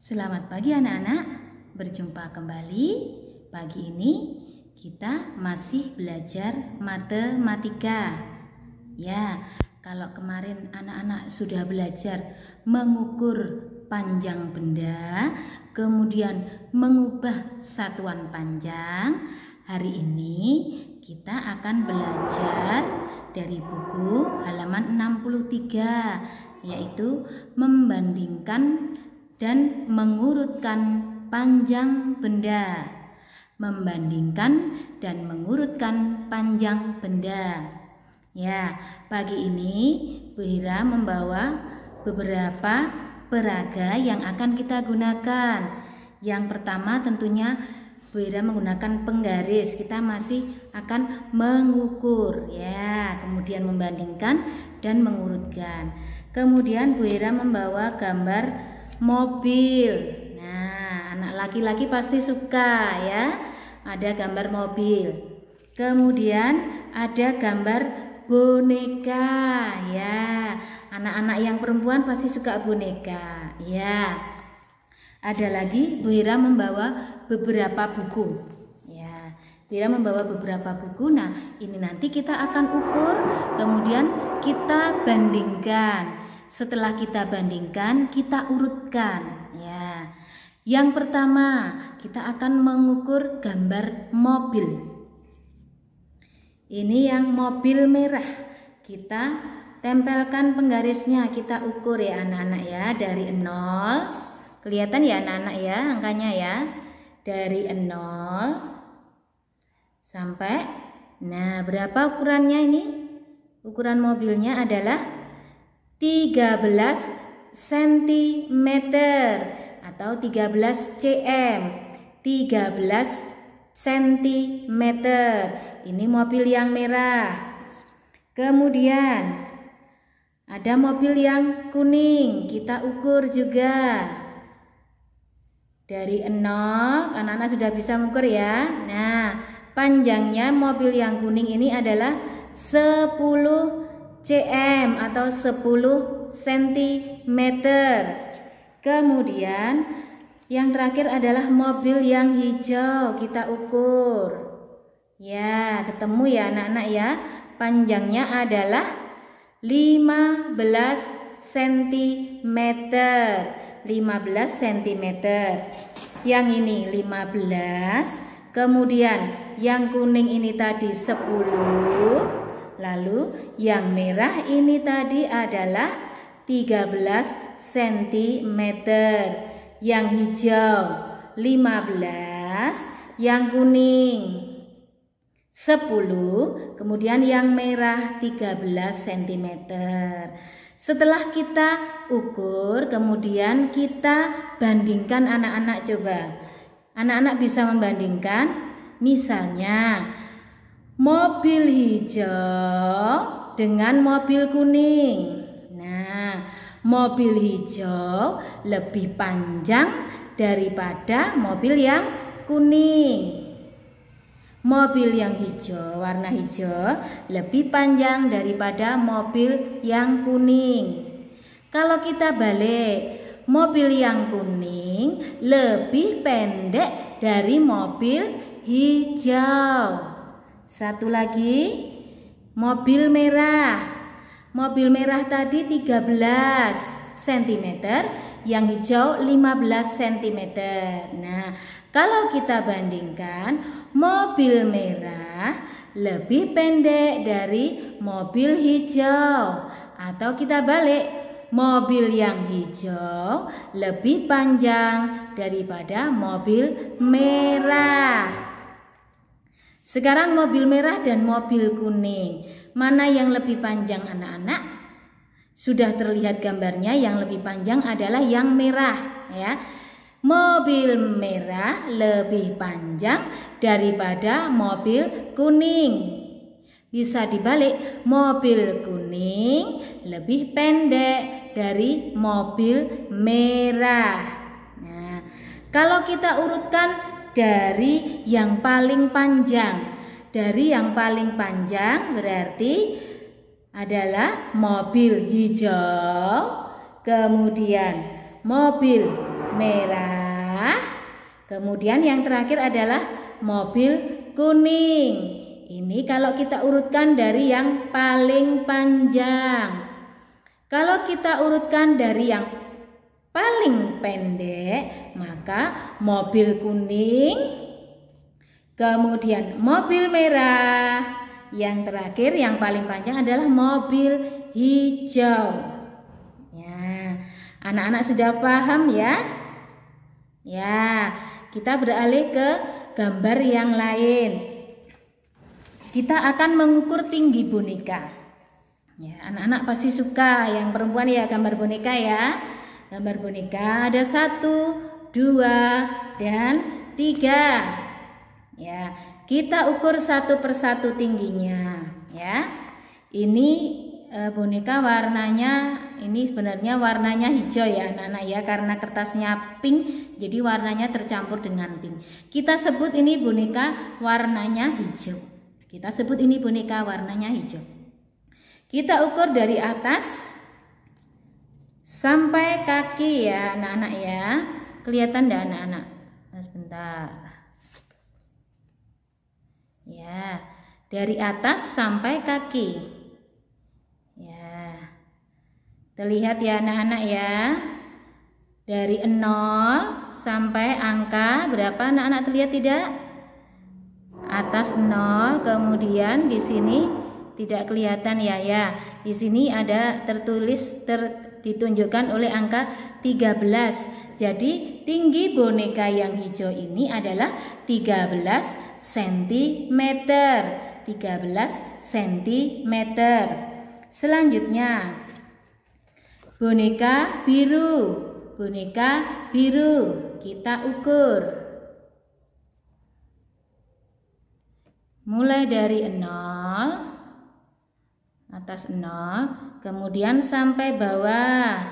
Selamat pagi anak-anak, berjumpa kembali. Pagi ini kita masih belajar matematika. Ya, kalau kemarin anak-anak sudah belajar mengukur panjang benda, kemudian mengubah satuan panjang, hari ini kita akan belajar dari buku halaman 63, yaitu membandingkan dan mengurutkan panjang benda. Membandingkan dan mengurutkan panjang benda. Ya, pagi ini Bu Hira membawa beberapa peraga yang akan kita gunakan. Yang pertama tentunya Bu Hira menggunakan penggaris. Kita masih akan mengukur, ya, kemudian membandingkan dan mengurutkan. Kemudian Bu Hira membawa gambar mobil. Nah, anak laki-laki pasti suka, ya. Ada gambar mobil. Kemudian ada gambar boneka, ya. Anak-anak yang perempuan pasti suka boneka, ya. Ada lagi Bu Hira membawa beberapa buku. Ya, Bu Hira membawa beberapa buku. Nah, ini nanti kita akan ukur, kemudian kita bandingkan. Setelah kita bandingkan, kita urutkan, ya. Yang pertama, kita akan mengukur gambar mobil. Ini yang mobil merah. Kita tempelkan penggarisnya, kita ukur ya anak-anak ya, dari 0. Kelihatan ya anak-anak ya angkanya ya. Dari 0 sampai, nah berapa ukurannya ini? Ukuran mobilnya adalah 13 cm atau 13 cm. 13 cm. Ini mobil yang merah. Kemudian ada mobil yang kuning. Kita ukur juga. Dari 0, anak-anak sudah bisa mengukur ya. Nah, panjangnya mobil yang kuning ini adalah 10 cm atau 10 cm. Kemudian yang terakhir adalah mobil yang hijau. Kita ukur. Ya, ketemu ya anak-anak ya. Panjangnya adalah 15 cm. 15 cm. Yang ini 15. Kemudian yang kuning ini tadi 10. Lalu yang merah ini tadi adalah 13 cm. Yang hijau 15, yang kuning 10, kemudian yang merah 13 cm. Setelah kita ukur, kemudian kita bandingkan anak-anak. Coba anak-anak bisa membandingkan, misalnya mobil hijau dengan mobil kuning. Nah, mobil hijau lebih panjang daripada mobil yang kuning. Mobil yang hijau, warna hijau, lebih panjang daripada mobil yang kuning. Kalau kita balik, mobil yang kuning lebih pendek dari mobil hijau. Satu lagi, mobil merah. Mobil merah tadi 13 cm, yang hijau 15 cm. Nah, kalau kita bandingkan, mobil merah lebih pendek dari mobil hijau. Atau kita balik, mobil yang hijau lebih panjang daripada mobil merah. Sekarang mobil merah dan mobil kuning, mana yang lebih panjang anak-anak? Sudah terlihat gambarnya, yang lebih panjang adalah yang merah, ya. Mobil merah lebih panjang daripada mobil kuning. Bisa dibalik, mobil kuning lebih pendek dari mobil merah. Nah, kalau kita urutkan dari yang paling panjang. Dari yang paling panjang berarti adalah mobil hijau, kemudian mobil merah. Kemudian yang terakhir adalah mobil kuning. Ini kalau kita urutkan dari yang paling panjang. Kalau kita urutkan dari yang paling pendek, maka mobil kuning, kemudian mobil merah, yang terakhir yang paling panjang adalah mobil hijau. Ya, anak-anak sudah paham ya? Ya, kita beralih ke gambar yang lain. Kita akan mengukur tinggi boneka. Ya, anak-anak pasti suka yang perempuan ya gambar boneka ya. Gambar boneka ada 1, 2, dan 3. Ya, kita ukur satu persatu tingginya. Ya, ini boneka warnanya, ini sebenarnya warnanya hijau ya anak-anak ya, karena kertasnya pink, jadi warnanya tercampur dengan pink. Kita sebut ini boneka warnanya hijau. Kita sebut ini boneka warnanya hijau. Kita ukur dari atas sampai kaki ya anak-anak ya. Kelihatan enggak anak-anak? Nah, sebentar. Ya, dari atas sampai kaki. Ya. Terlihat ya anak-anak ya. Dari 0 sampai angka berapa anak-anak terlihat tidak? Atas 0, kemudian di sini tidak kelihatan ya. Di sini ada tertulis ditunjukkan oleh angka 13. Jadi tinggi boneka yang hijau ini adalah 13 cm. 13 cm. Selanjutnya boneka biru. Boneka biru kita ukur. Mulai dari 0, atas 0, kemudian sampai bawah,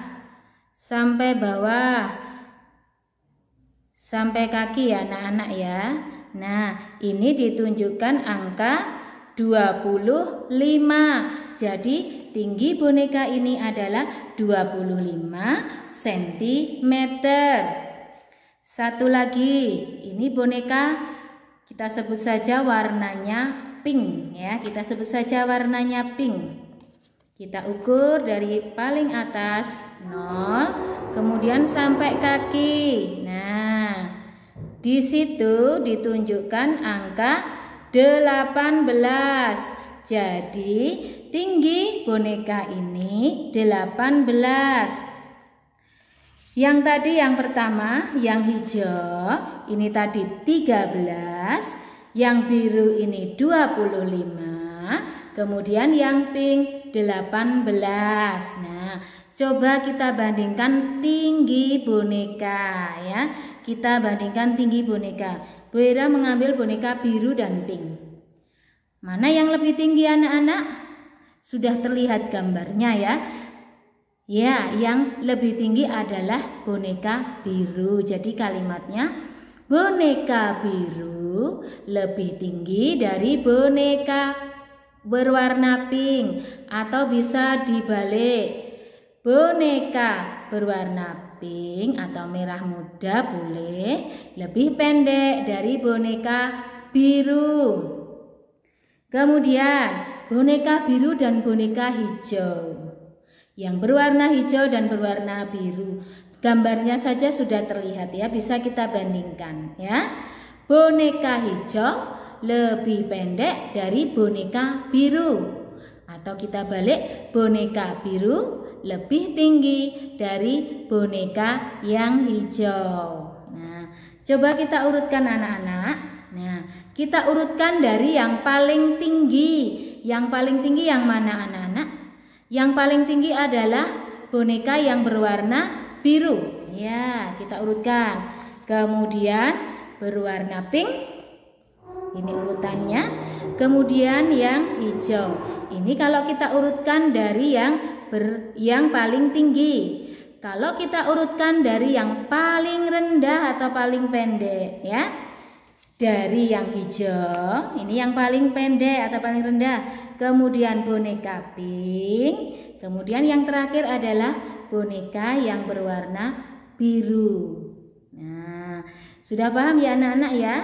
sampai kaki ya anak-anak ya. Nah, ini ditunjukkan angka 25. Jadi tinggi boneka ini adalah 25 cm. Satu lagi, ini boneka kita sebut saja warnanya pink ya. Kita sebut saja warnanya pink. Kita ukur dari paling atas 0, kemudian sampai kaki. Nah, di situ ditunjukkan angka 18. Jadi tinggi boneka ini 18. Yang tadi yang pertama, yang hijau, ini tadi 13, yang biru ini 25, kemudian yang pink 18. Nah, coba kita bandingkan tinggi boneka ya. Kita bandingkan tinggi boneka. Bu Ira mengambil boneka biru dan pink. Mana yang lebih tinggi anak-anak? Sudah terlihat gambarnya ya. Ya, yang lebih tinggi adalah boneka biru. Jadi kalimatnya boneka biru lebih tinggi dari boneka berwarna pink, atau bisa dibalik. Boneka berwarna pink atau merah muda boleh lebih pendek dari boneka biru. Kemudian boneka biru dan boneka hijau. Yang berwarna hijau dan berwarna biru, gambarnya saja sudah terlihat ya, bisa kita bandingkan ya. Boneka hijau lebih pendek dari boneka biru, atau kita balik, boneka biru lebih tinggi dari boneka yang hijau. Nah, coba kita urutkan anak-anak. Nah, kita urutkan dari yang paling tinggi. Yang paling tinggi yang mana anak-anak? Yang paling tinggi adalah boneka yang berwarna biru. Ya, kita urutkan. Kemudian berwarna pink. Ini urutannya. Kemudian yang hijau. Ini kalau kita urutkan dari yang paling tinggi. Kalau kita urutkan dari yang paling rendah atau paling pendek ya. Dari yang hijau, ini yang paling pendek atau paling rendah. Kemudian boneka pink. Kemudian yang terakhir adalah boneka yang berwarna biru. Nah, sudah paham ya anak-anak ya?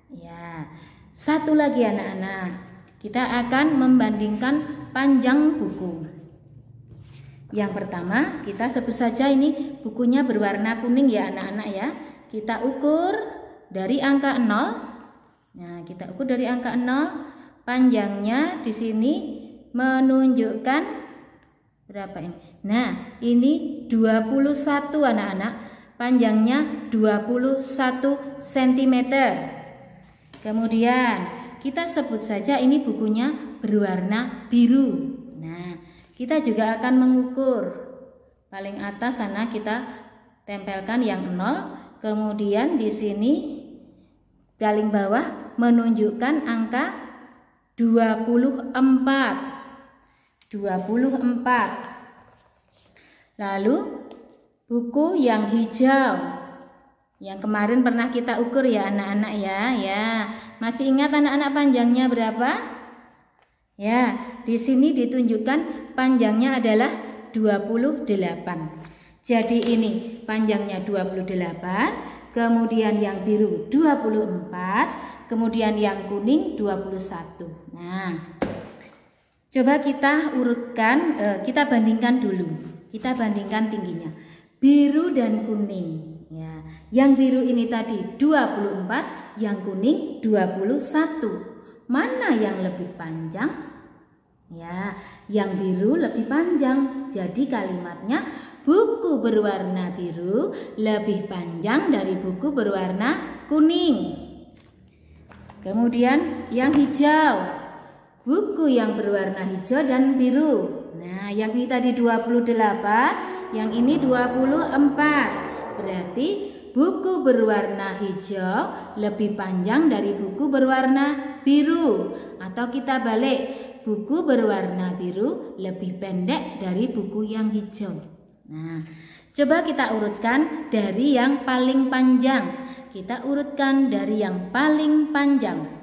Ya. Satu lagi anak-anak, kita akan membandingkan panjang buku. Yang pertama, kita sebut saja ini bukunya berwarna kuning ya anak-anak ya. Kita ukur dari angka 0. Nah, kita ukur dari angka 0. Panjangnya di sini menunjukkan berapa ini? Nah, ini 21 anak-anak. Panjangnya 21 cm. Kemudian kita sebut saja ini bukunya berwarna biru. Nah, kita juga akan mengukur. Paling atas sana kita tempelkan yang 0. Kemudian di sini paling bawah menunjukkan angka 24. Lalu buku yang hijau yang kemarin pernah kita ukur ya anak-anak ya. Masih ingat anak-anak panjangnya berapa? Ya, di sini ditunjukkan panjangnya adalah 28. Jadi ini panjangnya 28, kemudian yang biru 24, kemudian yang kuning 21. Nah, coba kita urutkan, kita bandingkan dulu. Kita bandingkan tingginya. Biru dan kuning. Ya, yang biru ini tadi 24, yang kuning 21. Mana yang lebih panjang? Ya, yang biru lebih panjang. Jadi kalimatnya buku berwarna biru lebih panjang dari buku berwarna kuning. Kemudian yang hijau. Buku yang berwarna hijau dan biru. Nah, yang ini tadi 28, yang ini 24. Berarti buku berwarna hijau lebih panjang dari buku berwarna biru. Atau kita balik, buku berwarna biru lebih pendek dari buku yang hijau. Nah, coba kita urutkan dari yang paling panjang. Kita urutkan dari yang paling panjang.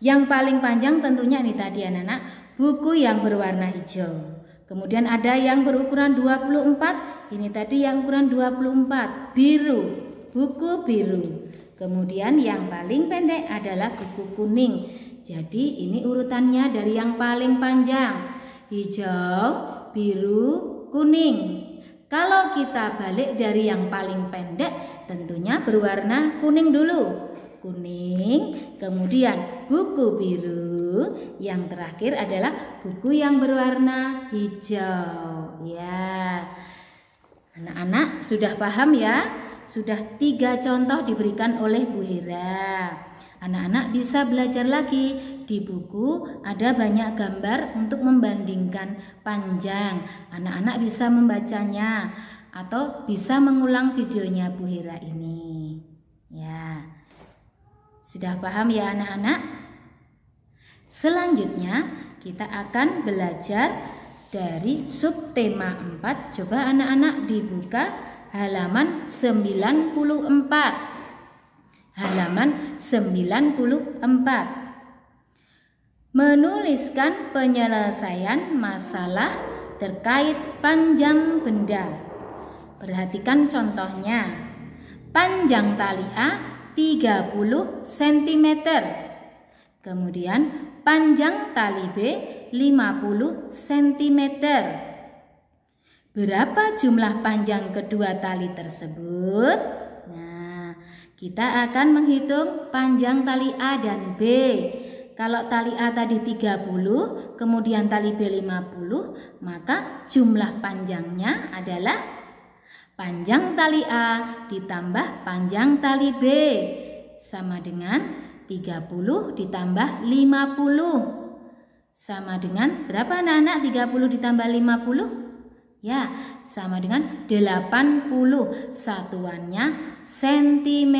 Yang paling panjang tentunya ini tadi anak-anak, buku yang berwarna hijau. Kemudian ada yang berukuran 24, ini tadi yang ukuran 24, biru, buku biru. Kemudian yang paling pendek adalah buku kuning. Jadi ini urutannya dari yang paling panjang, hijau, biru, kuning. Kalau kita balik dari yang paling pendek, tentunya berwarna kuning dulu. Kuning, kemudian buku biru, yang terakhir adalah buku yang berwarna hijau. Ya, anak-anak sudah paham ya? Sudah 3 contoh diberikan oleh Bu Hera. Anak-anak bisa belajar lagi. Di buku ada banyak gambar untuk membandingkan panjang. Anak-anak bisa membacanya atau bisa mengulang videonya Bu Hera ini. Ya. Sudah paham ya anak-anak? Selanjutnya kita akan belajar dari subtema 4. Coba anak-anak dibuka halaman 94. Halaman 94. Menuliskan penyelesaian masalah terkait panjang benda. Perhatikan contohnya. Panjang tali A 30 cm. Kemudian panjang tali B 50 cm. Berapa jumlah panjang kedua tali tersebut? Nah, kita akan menghitung panjang tali A dan B. Kalau tali A tadi 30, kemudian tali B 50, maka jumlah panjangnya adalah panjang tali A ditambah panjang tali B sama dengan 30 ditambah 50. Sama dengan berapa anak-anak 30 ditambah 50? Ya, sama dengan 80. Satuannya cm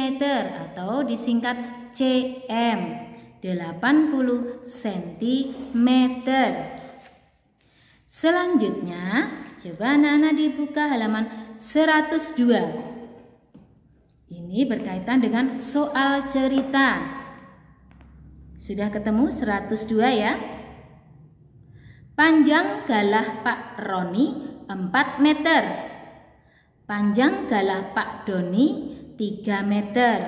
atau disingkat cm. 80 cm. Selanjutnya, coba anak-anak dibuka halaman 102. Ini berkaitan dengan soal cerita. Sudah ketemu 102 ya? Panjang galah Pak Roni 4 meter. Panjang galah Pak Doni 3 meter.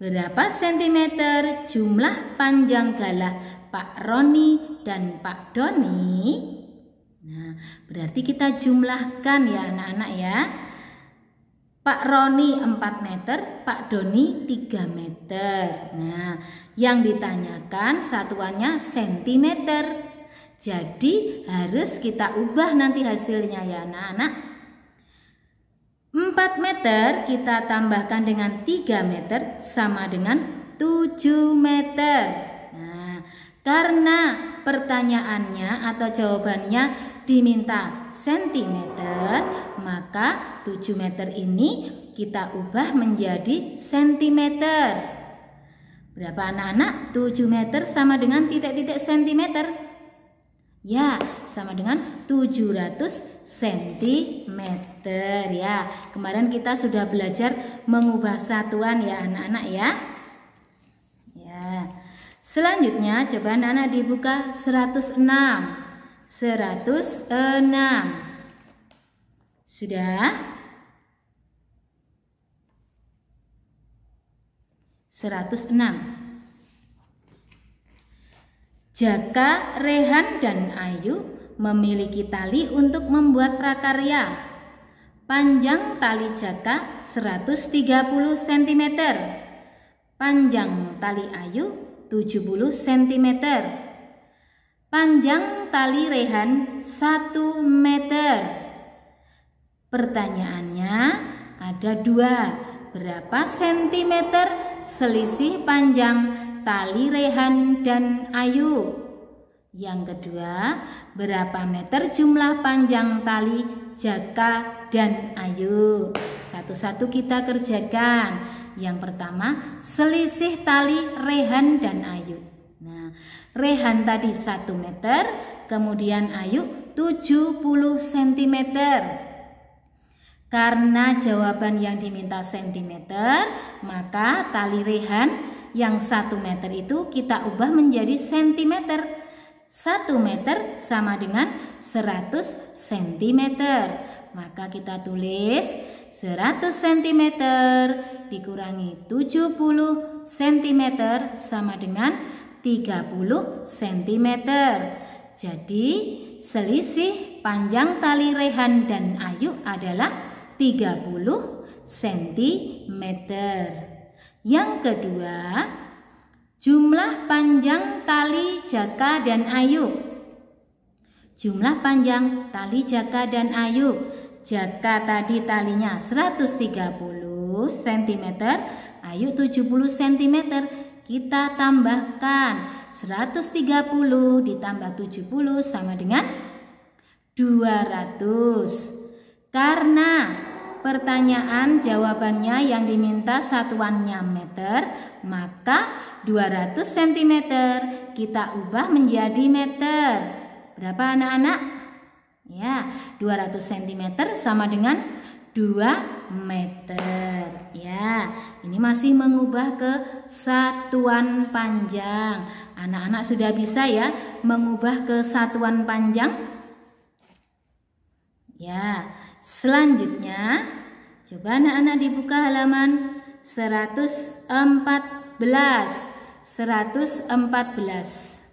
Berapa sentimeter jumlah panjang galah Pak Roni dan Pak Doni? Nah, berarti kita jumlahkan ya anak-anak ya. Pak Roni 4 meter, Pak Doni 3 meter. Nah, yang ditanyakan satuannya sentimeter. Jadi harus kita ubah nanti hasilnya ya anak-anak. 4 meter kita tambahkan dengan 3 meter sama dengan 7 meter. Nah, karena pertanyaannya atau jawabannya diminta sentimeter, maka 7 meter ini kita ubah menjadi sentimeter. Berapa anak-anak? 7 meter sama dengan titik-titik sentimeter. Ya, sama dengan 700 cm ya. Kemarin kita sudah belajar mengubah satuan ya anak-anak ya. Ya. Selanjutnya coba anak-anak dibuka 106. 106. Sudah? 106. Jaka, Rehan, dan Ayu memiliki tali untuk membuat prakarya. Panjang tali Jaka 130 cm. Panjang tali Ayu 70 cm. Panjang tali Rehan 1 meter. Pertanyaannya ada 2. Berapa sentimeter selisih panjang tali Rehan dan Ayu? Yang kedua, berapa meter jumlah panjang tali Jaka dan Ayu? Satu-satu kita kerjakan. Yang pertama, selisih tali Rehan dan Ayu. Nah, Rehan tadi 1 meter, kemudian Ayu 70 cm. Karena jawaban yang diminta sentimeter, maka tali Rehan yang 1 meter itu kita ubah menjadi sentimeter. 1 meter sama dengan 100 cm. Maka kita tulis 100 cm dikurangi 70 cm sama dengan 30 cm. Jadi selisih panjang tali Rehan dan Ayu adalah 30 cm. Yang kedua, jumlah panjang tali Jaka dan Ayu. Jumlah panjang tali Jaka dan Ayu. Jaka tadi talinya 130 cm, Ayu 70 cm. Kita tambahkan 130 ditambah 70 sama dengan 200. Karena pertanyaan jawabannya yang diminta satuannya meter, maka 200 cm kita ubah menjadi meter. Berapa anak-anak? Ya, 200 cm sama dengan 2 meter. Ya, ini masih mengubah ke satuan panjang. Anak-anak sudah bisa ya mengubah ke satuan panjang? Ya. Selanjutnya, coba anak-anak dibuka halaman 114. 114.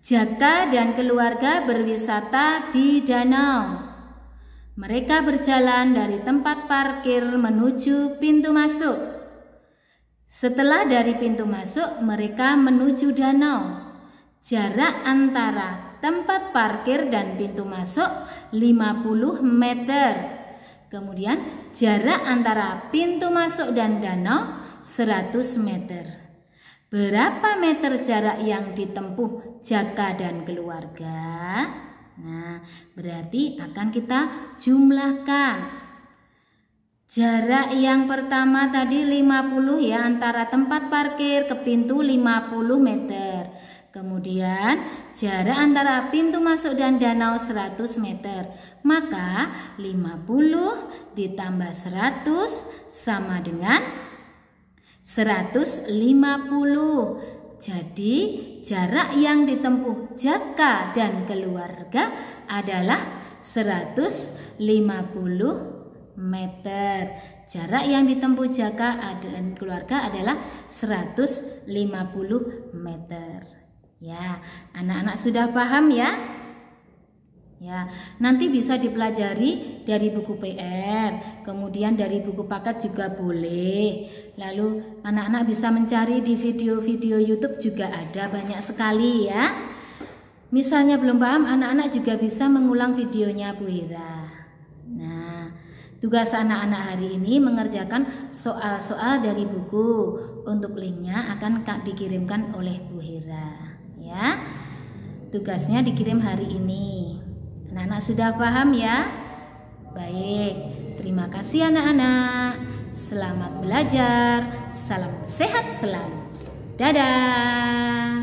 Jaka dan keluarga berwisata di danau. Mereka berjalan dari tempat parkir menuju pintu masuk. Setelah dari pintu masuk, mereka menuju danau. Jarak antara tempat parkir dan pintu masuk 50 meter. Kemudian jarak antara pintu masuk dan danau 100 meter. Berapa meter jarak yang ditempuh Jaka dan keluarga? Nah, berarti akan kita jumlahkan. Jarak yang pertama tadi 50 ya, antara tempat parkir ke pintu 50 meter. Kemudian jarak antara pintu masuk dan danau 100 meter. Maka 50 ditambah 100 sama dengan 150. Jadi jarak yang ditempuh Jaka dan keluarga adalah 150 meter. Jarak yang ditempuh Jaka dan keluarga adalah 150 meter. Ya, anak-anak sudah paham ya? Ya, nanti bisa dipelajari dari buku PR, kemudian dari buku paket juga boleh. Lalu anak-anak bisa mencari di video-video YouTube juga ada banyak sekali ya. Misalnya belum paham, anak-anak juga bisa mengulang videonya Bu Hira. Nah, tugas anak-anak hari ini mengerjakan soal-soal dari buku. Untuk linknya akan dikirimkan oleh Bu Hira. Ya, tugasnya dikirim hari ini. Anak-anak sudah paham ya? Baik, terima kasih anak-anak. Selamat belajar. Salam sehat selalu. Dadah.